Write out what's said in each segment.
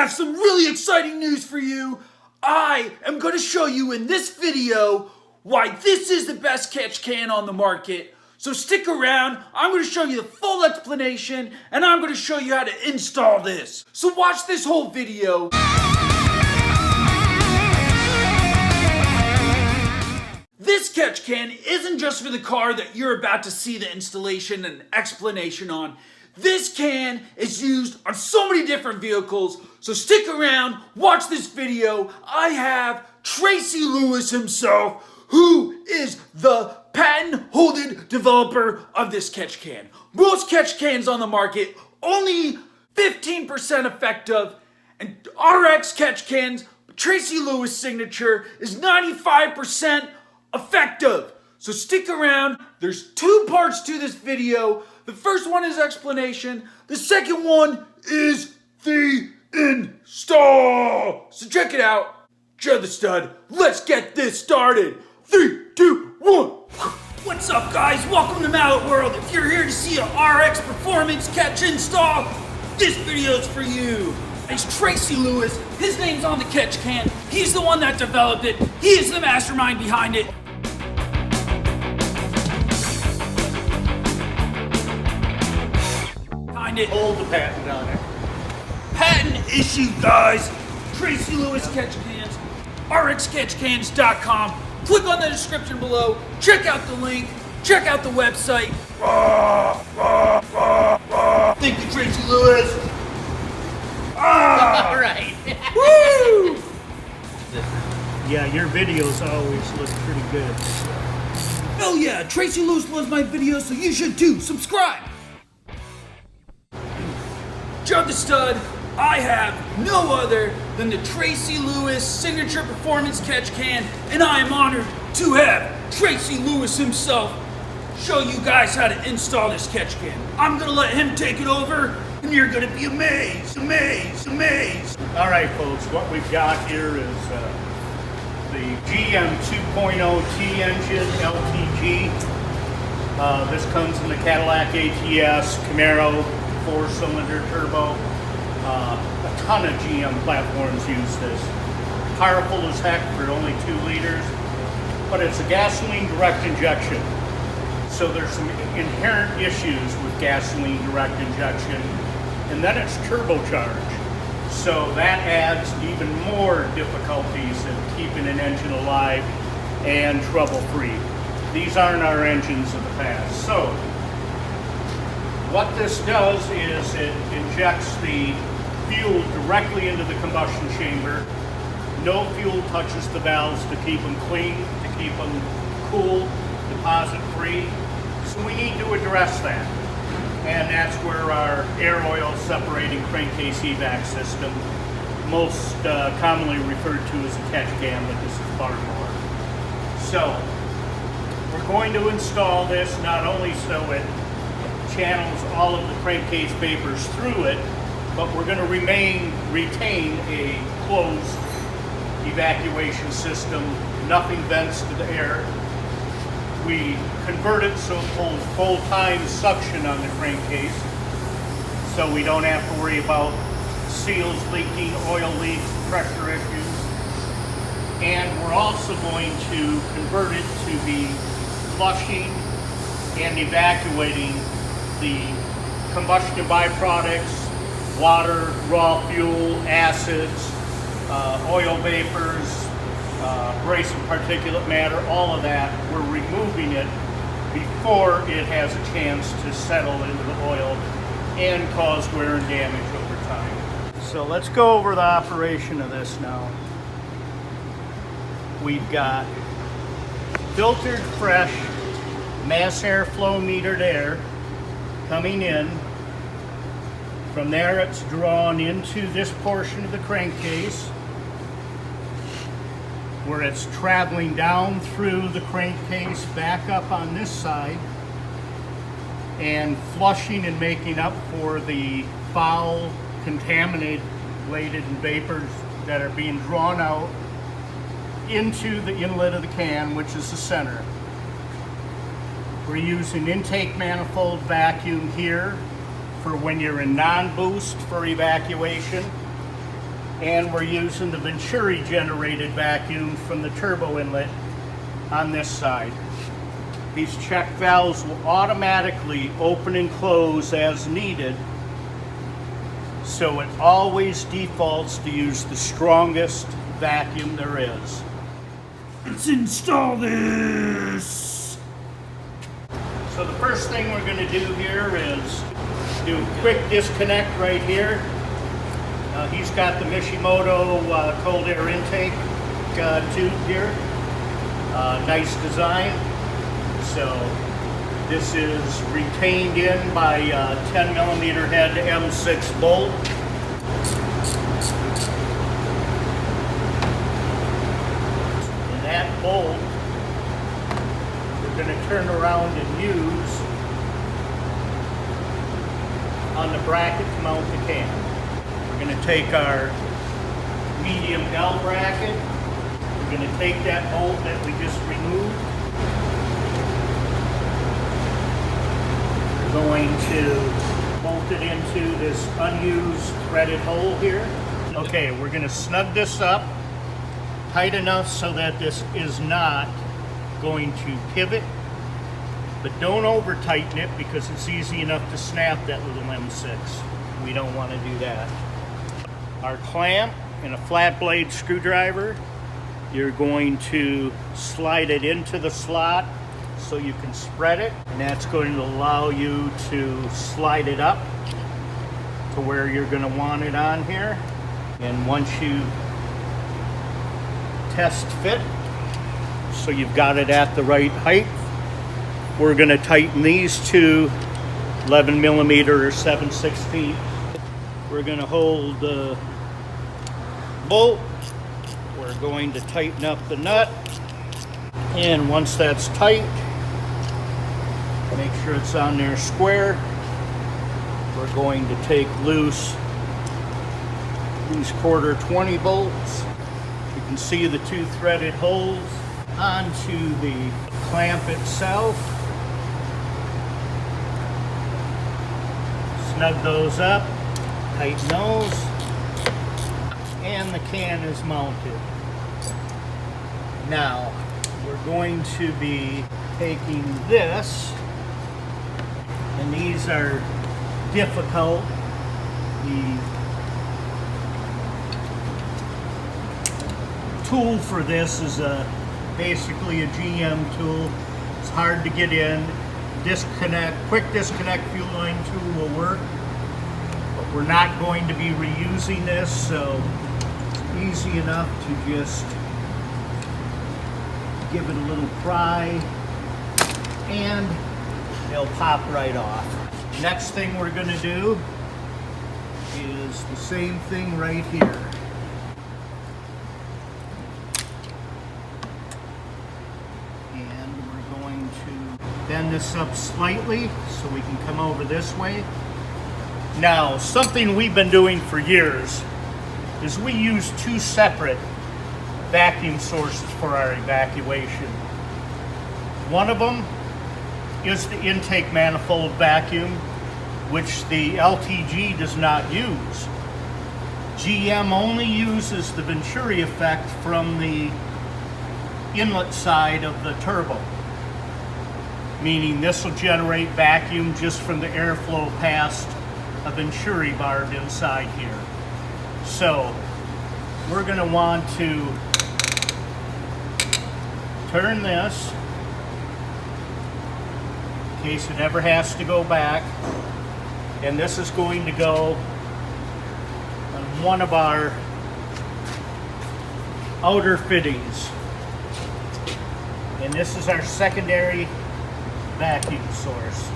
have some really exciting news for you. I am going to show you in this video why this is the best catch can on the market. So stick around, I'm going to show you the full explanation and I'm going to show you how to install this. So watch this whole video. This catch can isn't just for the car that you're about to see the installation and explanation on. This can is used on so many different vehicles, so stick around, watch this video. I have Tracy Lewis himself, who is the patent-holding developer of this catch can. Most catch cans on the market, only 15% effective, and RX catch cans, Tracy Lewis signature, is 95% effective. So stick around, there's two parts to this video. The first one is explanation, the second one is the install. So check it out, Joe the Stud, let's get this started. 3, 2, 1. What's up guys, welcome to Mallett World. If you're here to see an RX performance catch install, this video's for you. It's Tracy Lewis, his name's on the catch can, he's the one that developed it, he is the mastermind behind it. Hold the patent on it. Patent issued, guys. Tracy Lewis Catch Cans, rxcatchcans.com. Click on the description below. Check out the link. Check out the website. Thank you, Tracy Lewis. All right. Woo! Yeah, your videos always look pretty good. Oh yeah, Tracy Lewis loves my videos, so you should too. Subscribe. Joe the Stud, I have no other than the Tracy Lewis Signature Performance Catch Can, and I am honored to have Tracy Lewis himself show you guys how to install this catch can. I'm gonna let him take it over, and you're gonna be amazed, amazed, amazed. All right, folks, what we've got here is the GM 2.0 T engine LTG. This comes in the Cadillac ATS, Camaro, 4-cylinder turbo. A ton of GM platforms use this. Powerful as heck for only 2 liters, but it's a gasoline direct injection. So there's some inherent issues with gasoline direct injection, and then it's turbocharged. So that adds even more difficulties in keeping an engine alive and trouble-free. These aren't our engines of the past. So what this does is it injects the fuel directly into the combustion chamber. No fuel touches the valves to keep them clean, to keep them cool, deposit free. So we need to address that. And that's where our air oil separating crankcase evac system, most commonly referred to as a catch can, but this is far more. So we're going to install this not only so it channels all of the crankcase vapors through it, but we're going to retain a closed evacuation system, nothing vents to the air. We convert it so it pulls full-time suction on the crankcase, so we don't have to worry about seals leaking, oil leaks, pressure issues. And we're also going to convert it to be flushing and evacuating the combustion byproducts, water, raw fuel, acids, oil vapors, abrasive particulate matter, all of that. We're removing it before it has a chance to settle into the oil and cause wear and damage over time. So let's go over the operation of this now. We've got filtered fresh mass airflow metered air coming in. From there it's drawn into this portion of the crankcase where it's traveling down through the crankcase back up on this side and flushing and making up for the foul, contaminated vapors that are being drawn out into the inlet of the can, which is the center. We're using intake manifold vacuum here for when you're in non-boost for evacuation. and we're using the Venturi generated vacuum from the turbo inlet on this side. These check valves will automatically open and close as needed, so it always defaults to use the strongest vacuum there is. Let's install this. So the first thing we're going to do here is do a quick disconnect right here. He's got the Mishimoto cold air intake tube here. Nice design. So this is retained in by 10 millimeter head M6 bolt. And that bolt we're going to turn around and use on the bracket to mount the can. We're going to take our medium L bracket. We're going to take that bolt that we just removed. We're going to bolt it into this unused threaded hole here. Okay, we're going to snug this up tight enough so that this is not going to pivot. But don't over tighten it because it's easy enough to snap that little M6. We don't want to do that. Our clamp and a flat blade screwdriver, you're going to slide it into the slot so you can spread it, and that's going to allow you to slide it up to where you're going to want it on here. And once you test fit, so you've got it at the right height, we're going to tighten these to 11 millimeter or 7/16. We're going to hold the bolt. We're going to tighten up the nut, and once that's tight, make sure it's on there square. We're going to take loose these 1/4 bolts. You can see the two threaded holes onto the clamp itself. Snug those up, tighten those, and the can is mounted. Now, we're going to be taking this, and these are difficult. The tool for this is basically a GM tool. It's hard to get in. Quick disconnect fuel line tool will work, but we're not going to be reusing this, so it's easy enough to just give it a little pry and they'll pop right off. Next thing we're going to do is the same thing right here. Bend this up slightly so we can come over this way. Now, something we've been doing for years is we use two separate vacuum sources for our evacuation. One of them is the intake manifold vacuum, which the LTG does not use. GM only uses the Venturi effect from the inlet side of the turbo, meaning this will generate vacuum just from the airflow past a Venturi barb inside here. So we're going to want to turn this in case it ever has to go back, and this is going to go on one of our outer fittings, and this is our secondary vacuum source.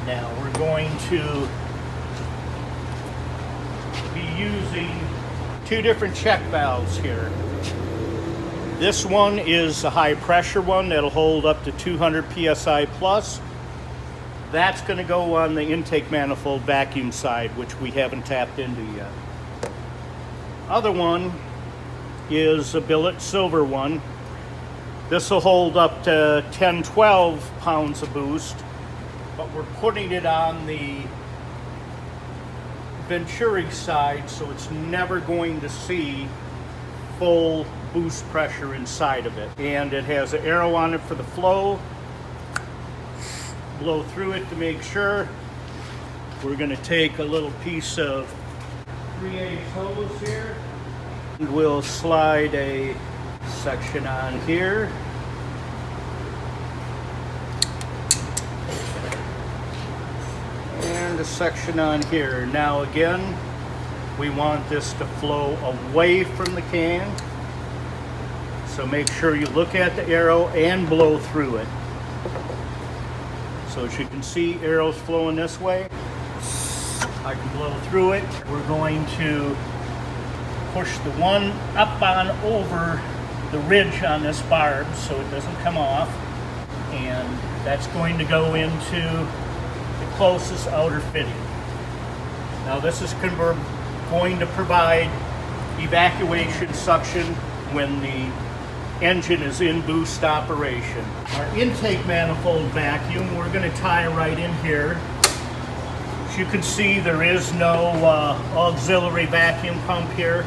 Now we're going to be using two different check valves here. This one is a high pressure one that'll hold up to 200 psi plus. That's going to go on the intake manifold vacuum side, which we haven't tapped into yet. Other one is a billet silver one. This will hold up to 10-12 pounds of boost, but we're putting it on the Venturi side, so it's never going to see full boost pressure inside of it. And it has an arrow on it for the flow. Blow through it to make sure. We're going to take a little piece of 3/8 hose here, and we'll slide a section on here. And a section on here. Now again, we want this to flow away from the can. So make sure you look at the arrow and blow through it. So as you can see, arrows flowing this way. I can blow through it. We're going to push the one up on over the ridge on this barb so it doesn't come off. And that's going to go into the closest outer fitting. Now this is going to provide evacuation suction when the engine is in boost operation. Our intake manifold vacuum, we're going to tie right in here. As you can see, there is no auxiliary vacuum pump here.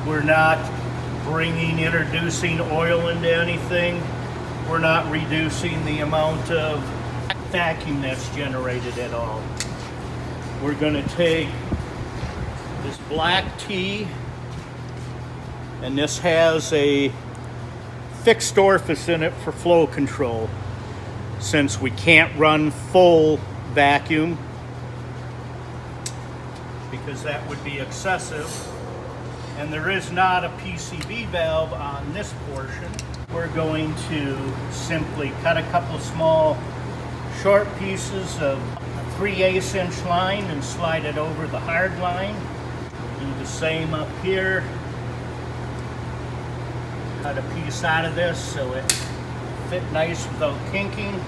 We're not introducing oil into anything. We're not reducing the amount of vacuum that's generated at all. We're going to take this black tee, and this has a fixed orifice in it for flow control. Since we can't run full vacuum because that would be excessive, and there is not a PCV valve on this portion, we're going to simply cut a couple of small short pieces of 3/8 inch line and slide it over the hard line. Do the same up here. Cut a piece out of this so it fit nice without kinking.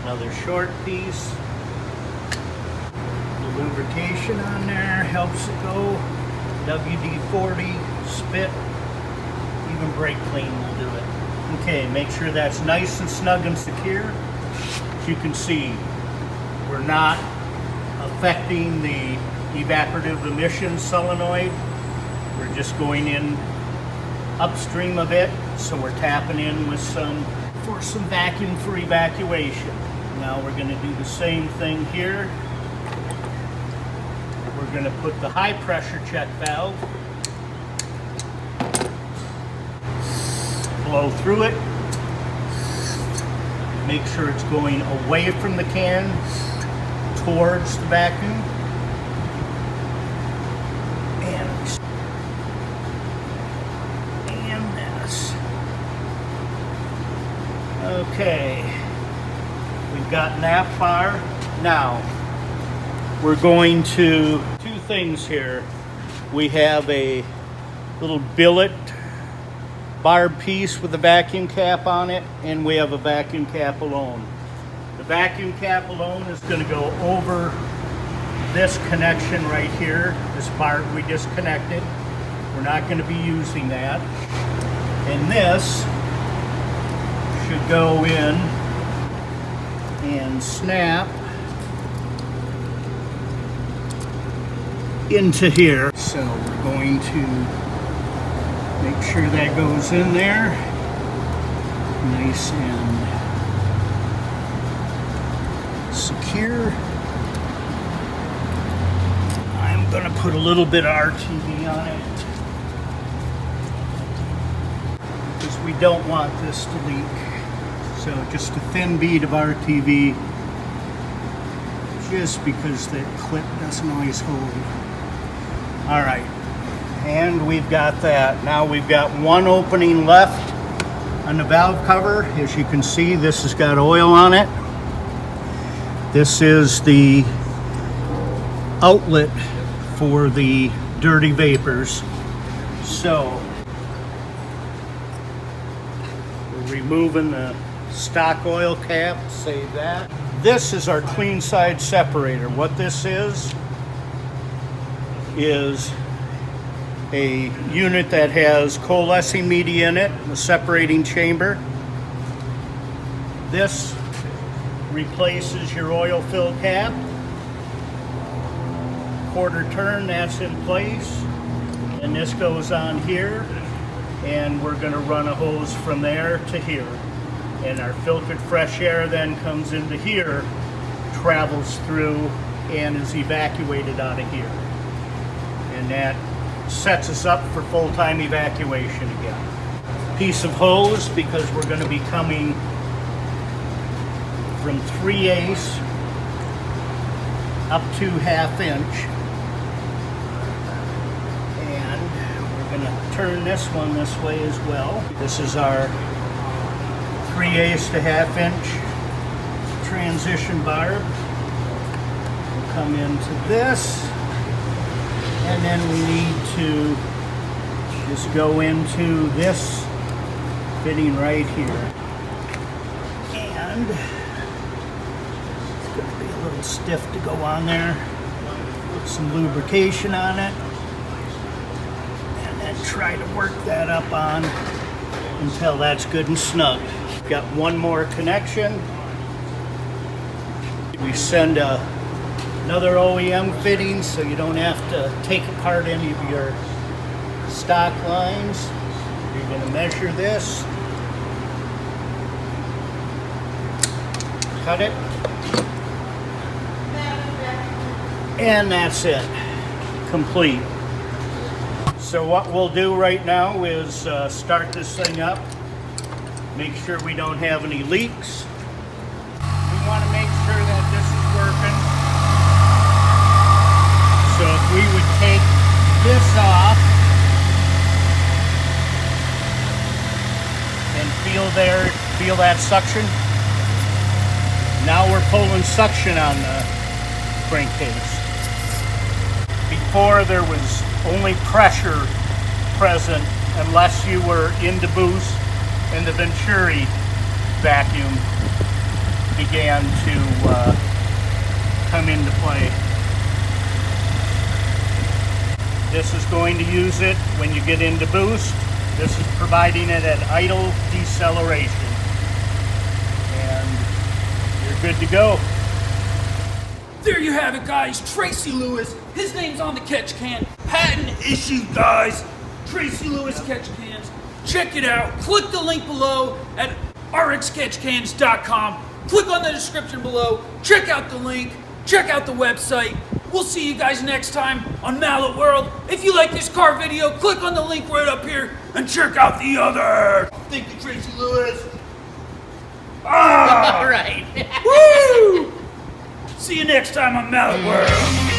Another short piece. The lubrication on there helps it go. WD-40, spit, even brake clean will do it. Okay, make sure that's nice and snug and secure. As you can see, we're not affecting the evaporative emission solenoid. We're just going in upstream of it, so we're tapping in with some vacuum for evacuation. Now we're going to do the same thing here. We're going to put the high pressure check valve, blow through it, make sure it's going away from the can towards the vacuum, and this. Okay, we've gotten that far. Now we're going to two things here. We have a little billet barb piece with a vacuum cap on it, and we have a vacuum cap alone. The vacuum cap alone is going to go over this connection right here, this barb we disconnected. We're not going to be using that. And this should go in and snap into here. So we're going to make sure that goes in there nice and secure. I'm going to put a little bit of RTV on it because we don't want this to leak. So just a thin bead of RTV, just because that clip doesn't always hold. All right, and we've got that. Now we've got one opening left on the valve cover. As you can see, this has got oil on it. This is the outlet for the dirty vapors. So we're removing the stock oil cap, save that. This is our clean side separator. What this is a unit that has coalescing media in it, a separating chamber. This replaces your oil fill cap. quarter turn, that's in place. And this goes on here. And we're going to run a hose from there to here. And our filtered fresh air then comes into here, travels through, and is evacuated out of here. And that sets us up for full-time evacuation again. Piece of hose, because we're going to be coming from 3/8 up to 1/2 inch. And we're going to turn this one this way as well. This is our 3/8 to 1/2 inch transition barb. We'll come into this, and then we need to just go into this fitting right here. And it's going to be a little stiff to go on there. Put some lubrication on it, and then try to work that up on until that's good and snug. Got one more connection. We send another OEM fitting so you don't have to take apart any of your stock lines. You're going to measure this, cut it, and that's it, complete. So what we'll do right now is start this thing up. Make sure we don't have any leaks. We want to make sure that this is working. So if we would take this off and feel that suction. Now we're pulling suction on the crankcase. Before there was only pressure present unless you were into boost, and the Venturi vacuum began to come into play. This is going to use it when you get into boost. This is providing it at idle deceleration. And you're good to go. There you have it, guys. Tracy Lewis. His name's on the catch can. Patent issued, guys. Tracy Lewis catch cans. Check it out. Click the link below at rxcatchcans.com. Click on the description below. Check out the link. Check out the website. We'll see you guys next time on Mallett World. If you like this car video, click on the link right up here and check out the other. Thank you, Tracy Lewis. All right. Woo! See you next time on Mallett World.